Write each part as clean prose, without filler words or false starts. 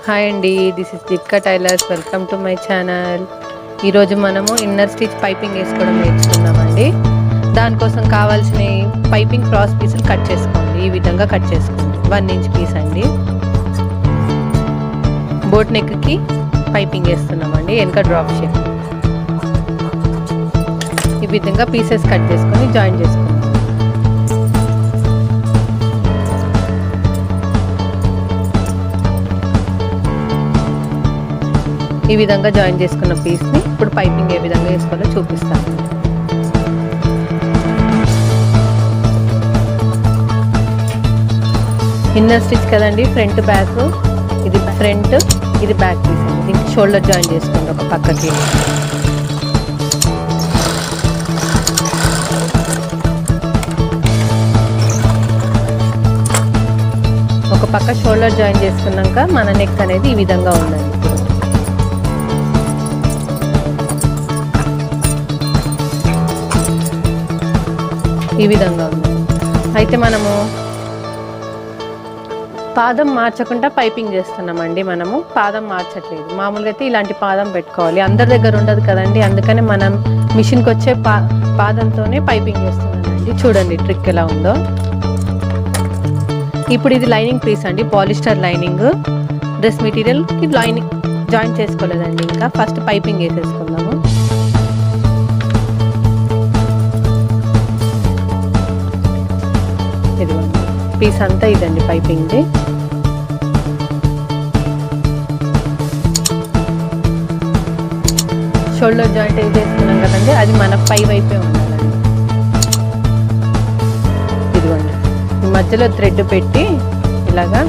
Hi అండి, this is Deepika tailors. Welcome to my channel. ఈరోజు మనము ఇన్నర్ స్టిచ్ పైపింగ్ వేసుకోవడం నేర్చుకుందామండి. దానికోసం కావాల్సిన పైపింగ్ క్రాస్ పీసులు కట్ చేసుకోండి. ఈ విధంగా కట్ చేసుకోండి. 1 ఇంచ్ పీస్ అండి. బోట్ నెక్కి పైపింగ్ వేస్తున్నామండి, వెనక డ్రాప్ షేప్. ఈ విధంగా పీసెస్ కట్ చేసుకొని జాయిన్ చేసుకోండి. ఈ విధంగా జాయిన్ చేసుకున్న పీస్ని ఇప్పుడు పైపింగ్ ఏ విధంగా వేసుకోవాలో చూపిస్తాను. ఇన్నర్ స్టిచ్ కదండి, ఫ్రంట్ బ్యాక్. ఇది ఫ్రంట్, ఇది బ్యాక్ పీస్ అండి. దీనికి షోల్డర్ జాయిన్ చేసుకోండి ఒక పక్కకి. ఒక పక్క షోల్డర్ జాయిన్ చేసుకున్నాక మన నెక్ అనేది ఈ విధంగా ఉందండి. ఈ విధంగా ఉంది. అయితే మనము పాదం మార్చకుండా పైపింగ్ చేస్తున్నామండి. మనము పాదం మార్చట్లేదు. మామూలుగా అయితే ఇలాంటి పాదం పెట్టుకోవాలి, అందరి దగ్గర ఉండదు కదండి. అందుకని మనం మిషన్కి వచ్చే పాదంతోనే పైపింగ్ చేస్తున్నామండి. చూడండి ట్రిక్ ఎలా ఉందో. ఇప్పుడు ఇది లైనింగ్ పీస్ అండి, పాలిస్టర్ లైనింగ్. డ్రెస్ మెటీరియల్కి లైనింగ్ జాయిన్ చేసుకోలేదండి ఇంకా. ఫస్ట్ పైపింగ్ వేసేసుకుందాము. ఇదిగోండి పీస్ అంతా ఇదండి పైపింగ్ది. షోల్డర్ జాయింట్ వేసేసుకున్నాం కదండి, అది మన పై వైపే ఉండాలండి. ఇదిగోండి ఈ మధ్యలో థ్రెడ్ పెట్టి ఇలాగా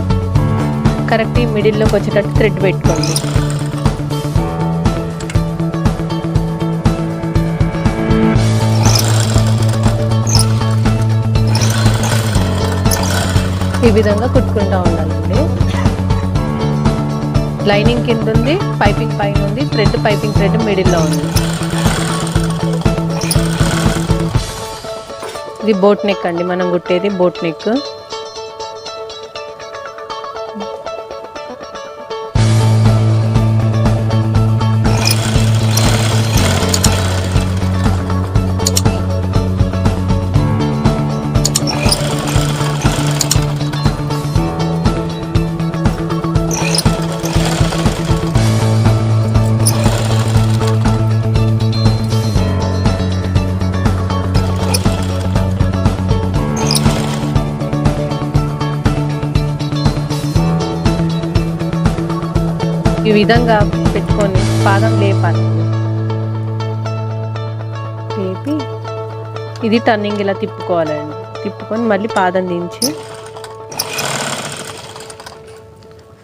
కరెక్ట్ ఈ మిడిల్లోకి వచ్చేటట్టు థ్రెడ్ పెట్టుకోండి. ఈ విధంగా కుట్టుకుంటూ ఉండాలండి. లైనింగ్ కింద ఉంది, పైపింగ్ పైన ఉంది, థ్రెడ్ పైపింగ్ థ్రెడ్ మిడిల్లో ఉంది. ఇది బోట్ నెక్ అండి, మనం కుట్టేది బోట్ నెక్. ఈ విధంగా పెట్టుకొని పాదం లేపాలి. లేపి ఇది టర్నింగ్ ఇలా తిప్పుకోవాలండి. తిప్పుకొని మళ్ళీ పాదం దించి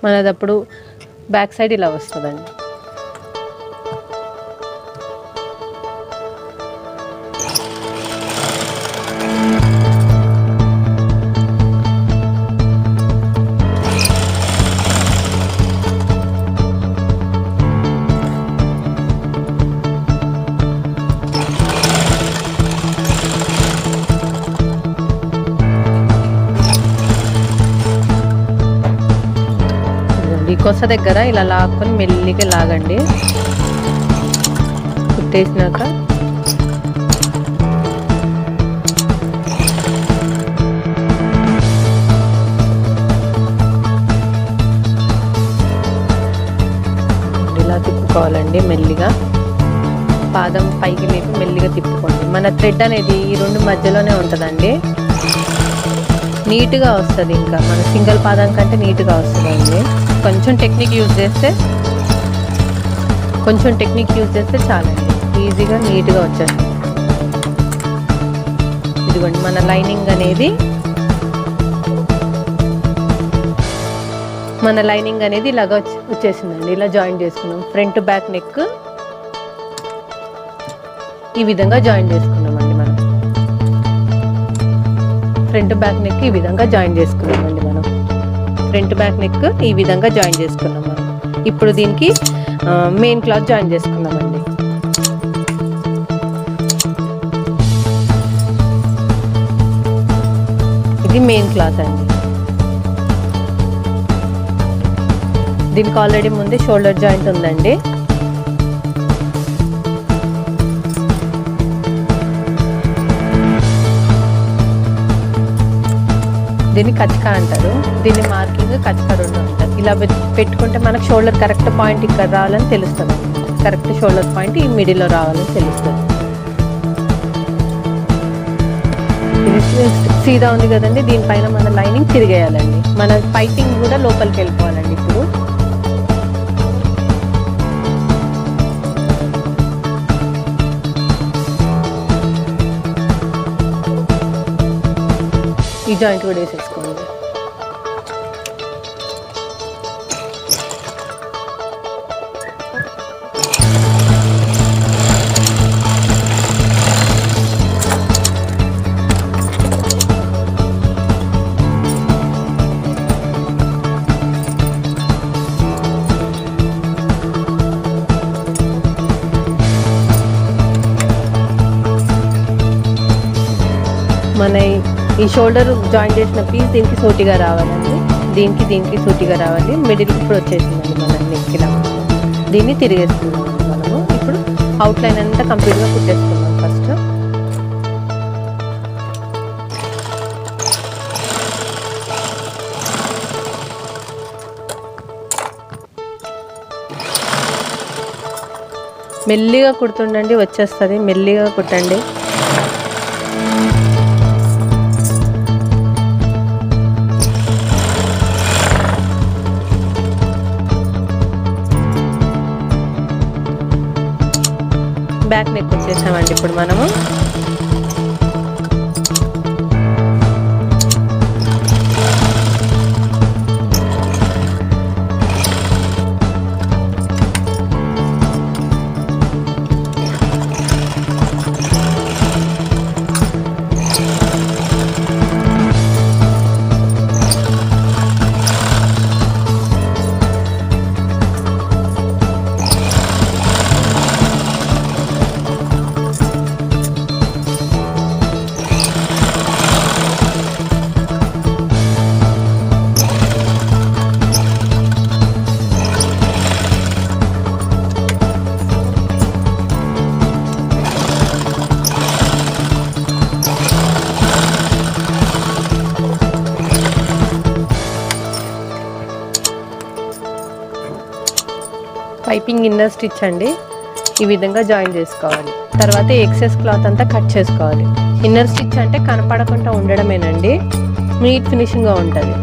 మనదప్పుడు బ్యాక్ సైడ్ ఇలా వస్తుందండి. ఈ కొస దగ్గర ఇలా లాక్కొని మెల్లిగా లాగండి. కుట్టేసినాక ఇలా తిప్పుకోవాలండి మెల్లిగా. పాదం పైకి లేపి మెల్లిగా తిప్పుకోండి. మన థ్రెడ్ అనేది ఈ రెండు మధ్యలోనే ఉంటుందండి, నీట్గా వస్తుంది. ఇంకా మన సింగిల్ పాదం కంటే నీట్గా వస్తుందండి. కొంచెం టెక్నిక్ యూజ్ చేస్తే చాలండి, ఈజీగా నీట్గా వచ్చేస్తుంది. ఇదిగోండి మన లైనింగ్ అనేది ఇలాగ వచ్చేసిందండి. ఇలా జాయిన్ చేసుకున్నాం. ఫ్రంట్ బ్యాక్ నెక్ ఈ విధంగా జాయిన్ చేసుకున్నామండి. మనం ఫ్రంట్ బ్యాక్ నెక్ ఈ విధంగా జాయిన్ చేసుకున్నామండి. ఫ్రంట్ బ్యాక్ నెక్ ఈ విధంగా జాయిన్ చేసుకున్నాం మనం. ఇప్పుడు దీనికి మెయిన్ క్లాత్ జాయిన్ చేసుకున్నామండి. ఇది మెయిన్ క్లాత్ అండి. దీనికి ఆల్రెడీ ముందే షోల్డర్ జాయింట్ ఉందండి. దీన్ని కచక అంటారు. దీన్ని మార్కింగ్ కచక 2 అంటారు. ఇలా పెట్టుకుంటే మనకు షోల్డర్ కరెక్ట్ పాయింట్ ఇక్కడ రావాలని తెలుస్తుంది. కరెక్ట్ షోల్డర్ పాయింట్ ఈ మిడిల్లో రావాలని తెలుస్తుంది. ఇది సీదా ఉంది కదండి, దీనిపైన మన లైనింగ్ తిరిగేయాలండి. మన పైపింగ్ కూడా లోపలికి వెళ్ళిపోవాలండి. ఇప్పుడు ఈ జాయింట్ కూడా వేసేసుకోండి. మన ఈ షోల్డర్ జాయింట్ చేసిన పీస్ దీనికి సూటిగా రావాలండి. దీనికి సూటిగా రావాలి. మిడిల్ ఇప్పుడు వచ్చేసిందండి మన నెక్ ఇలా. దీన్ని తిరిగేస్తున్నాం మనము. ఇప్పుడు అవుట్లైన్ అంతా కంప్లీట్గా కుట్టేసుకున్నాం. ఫస్ట్ మెల్లిగా కుడుతుండండి, వచ్చేస్తుంది. మెల్లిగా కుట్టండి. బ్యాక్ నెక్ వచ్చేసామండి ఇప్పుడు మనము. పైపింగ్ ఇన్నర్ స్టిచ్ అండి. ఈ విధంగా జాయిన్ చేసుకోవాలి. తర్వాత ఎక్సెస్ క్లాత్ అంతా కట్ చేసుకోవాలి. ఇన్నర్ స్టిచ్ అంటే కనపడకుండా ఉండడమేనండి. నీట్ ఫినిషింగ్గా ఉంటుంది.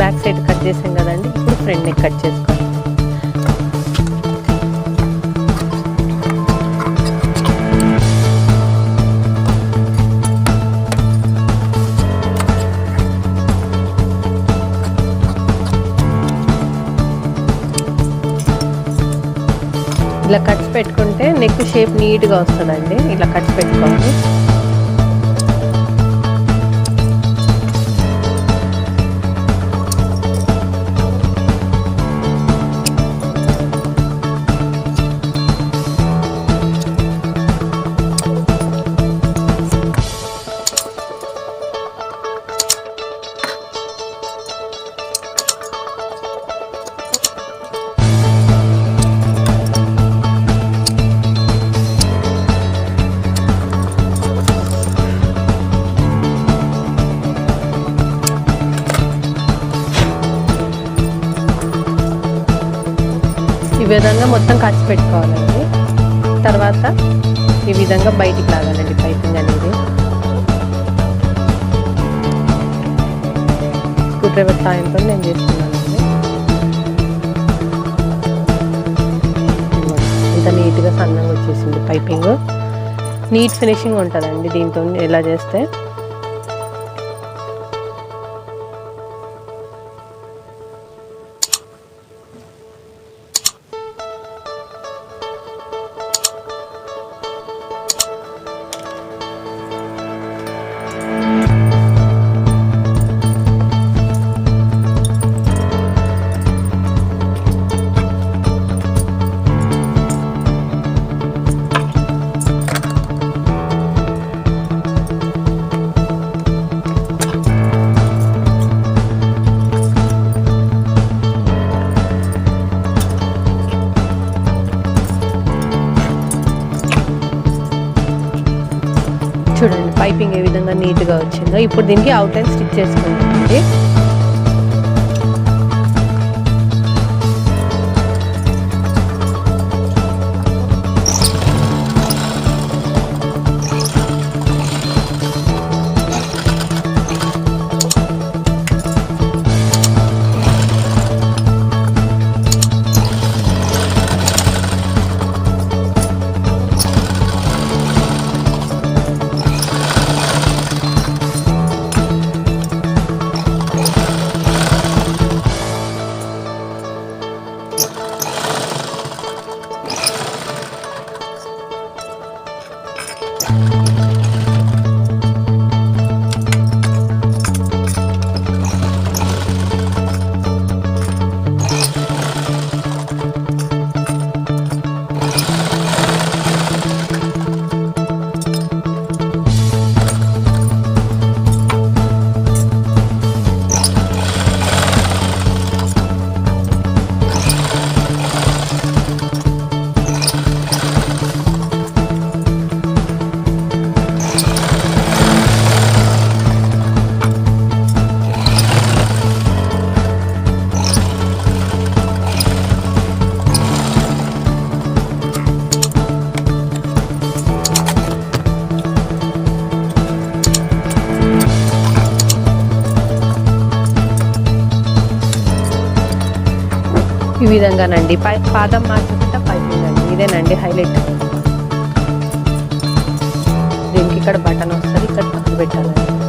బ్యాక్ సైడ్ కట్ చేసాం కదండి, ఇప్పుడు ఫ్రంట్ నెక్ కట్ చేసుకోవాలి. ఇలా కట్స్ పెట్టుకుంటే నెక్ షేప్ నీట్గా వస్తుందండి. ఇలా కట్స్ పెట్టుకోవాలి. ఈ విధంగా మొత్తం కట్స్ పెట్టుకోవాలండి. తర్వాత ఈ విధంగా బయటికి లాగాలండి పైపింగ్ అనేది. స్క్రూ డ్రైవర్ సాయంతో నేను చేస్తున్నానండి. ఇంత నీట్గా సన్నగా వచ్చేసింది పైపింగ్. నీట్ ఫినిషింగ్ ఉంటుందండి దీంతో ఎలా చేస్తే. పైపింగ్ ఏ విధంగా నీట్గా వచ్చిందో. ఇప్పుడు దీనికి అవుట్లైన్ స్టిచ్ చేసుకుంటామండి. ఈ విధంగానండి పాదం మార్చకుండా పైపింగ్ అండి. ఇదేనండి హైలైట్. దీనికి ఇక్కడ బటన్ వస్తుంది, ఇక్కడ పక్కన పెట్టాలండి.